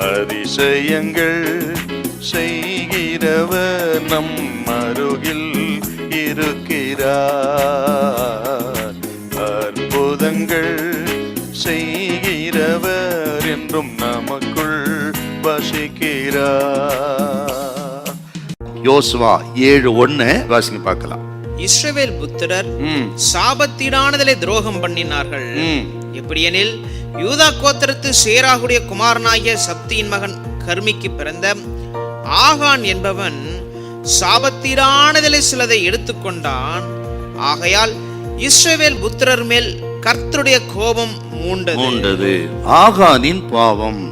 அதிசயங்கள் செய்கிறவர் நம் அருகில் இருக்கிறார். அற்புதங்கள் செய்கிறவர் என்றும் நமக்குள் வசிக்கிறார். யோசுவா 7:1 வாசிங்க பார்க்கலாம். இஸ்ரவேல் புத்திரர் சாபத்தீடானதிலே துரோகம் பண்ணினார்கள். எப்படியெனில் யூதா கோத்திரத்து சேராகுடைய குமாரனாகிய சப்தியின் மகன் கர்மிக்கு பிறந்த ஆகான் என்பவன் சாபத்தீடானதிலே சிலதை எடுத்துக்கொண்டான். ஆகையால் இஸ்ரவேல் புத்திரர் மேல் கர்த்தருடைய கோபம் மூண்டது. ஆகானின் பாவம்.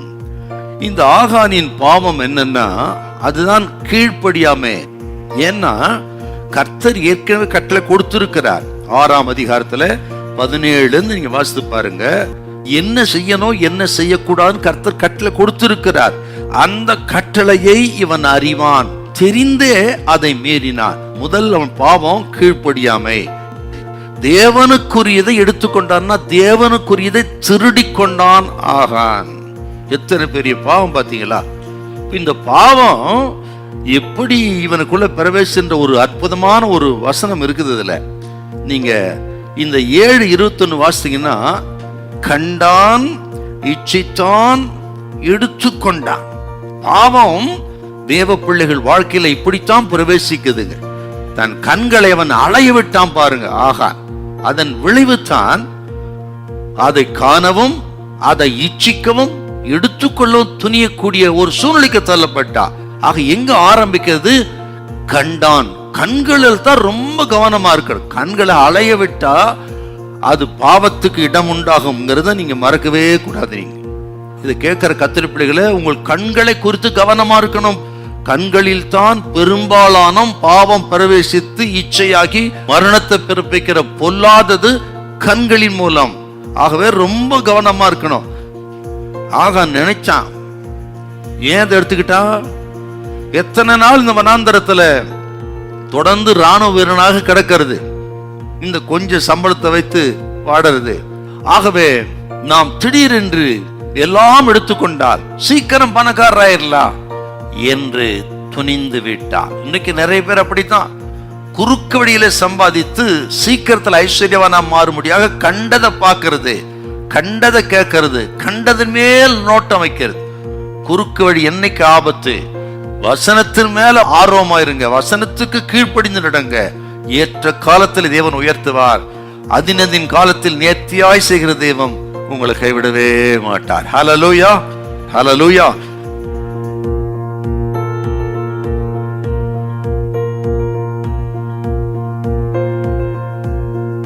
இந்த ஆகானின் பாவம் என்னன்னா, அதுதான் கீழ்ப்படியாமே. ஏன்னா கர்த்தர் ஏற்கனவே கட்டளை கொடுத்திருக்கிறார். 6ஆம் அதிகாரத்துல 17 நீங்க வாசித்து பாருங்க. என்ன செய்யணும் என்ன செய்யக்கூடாதுன்னு கர்த்தர் கட்டளை கொடுத்திருக்கிறார். அந்த கட்டளையை இவன் அறிவான், தெரிந்தே அதை மீறினான். முதல் அவன் பாவம் கீழ்ப்படியாமை. தேவனுக்குரியதை எடுத்துக்கொண்டான்னா தேவனுக்குரியதை திருடி கொண்டான் ஆகான். எத்தனை பெரிய பாவம் பாத்தீங்களா? இந்த பாவம் எப்படி இவனுக்குள்ள பிரவேசின்ற ஒரு அற்புதமான ஒரு வசனம் இருக்குது. இதுல நீங்க இந்த 7:21 வாசித்தீங்கன்னா, கண்டான், இச்சித்தான், எடுத்துக்கொண்டான். பாவம் தேவ பிள்ளைகள் வாழ்க்கையில இப்படித்தான் பிரவேசிக்குதுங்க. தன் கண்களை அவன் அலைய விட்டான் பாருங்க ஆகான். அதன் விளைவு தான் அதை காணவும் அதை இச்சிக்கவும் எடுத்துக்கொள்ளவும் துணியக்கூடிய ஒரு சூழ்நிலைக்கு தள்ளப்பட்டா. ஆக எங்க ஆரம்பிக்கிறது? கண்டான். கண்களில் தான் ரொம்ப கவனமா இருக்கிறது. கண்களை அலைய விட்டா அது பாவத்துக்கு இடம் உண்டாகும்ங்கிறத நீங்க மறக்கவே கூடாது. நீங்க இதை கேட்கிற கத்திரி பிள்ளைகளை, உங்கள் கண்களை குறித்து கவனமா இருக்கணும். கண்களில் தான் பெரும்பாலான பாவம் பிரவேசித்து இச்சையாகி மரணத்தை பிறப்பிக்கிற பொல்லாதது கண்களின் மூலம். ஆகவே ரொம்ப கவனமா இருக்கணும். ஆக நினைச்சான், ஏன் அதை எடுத்துக்கிட்டா? எத்தனை நாள் இந்த வனாந்தரத்துல தொடர்ந்து ராணுவ வீரனாக கிடக்கிறது, இந்த கொஞ்சம் சம்பளத்தை வைத்து வாடுறது. ஆகவே நாம் திடீரென்று எல்லாம் எடுத்துக்கொண்டால் சீக்கிரம் பணக்காரராயிரலாம் என்று துணிந்து விட்டார். இன்னைக்கு நிறைய பேர் அப்படித்தான் குறுக்கு வழியில சம்பாதித்து சீக்கிரத்தில் ஐஸ்வர்யவானா மாறும்படியாக கண்டதை பார்க்கிறது, கண்டதை கேட்கறது, கண்டதன் மேல் நோட்டம் வைக்கிறது. குறுக்கு வழி என்னைக்கு ஆபத்து. வசனத்தின் மேல ஆர்வமா இருங்க, வசனத்துக்கு கீழ்ப்படிந்து நடங்க. ஏற்ற காலத்தில் தேவன் உயர்த்துவார். அதினதின் காலத்தில் நேர்த்தியாய் செய்கிற தெய்வம் உங்களை கைவிடவே மாட்டார். ஹல்லேலூயா, ஹல்லேலூயா.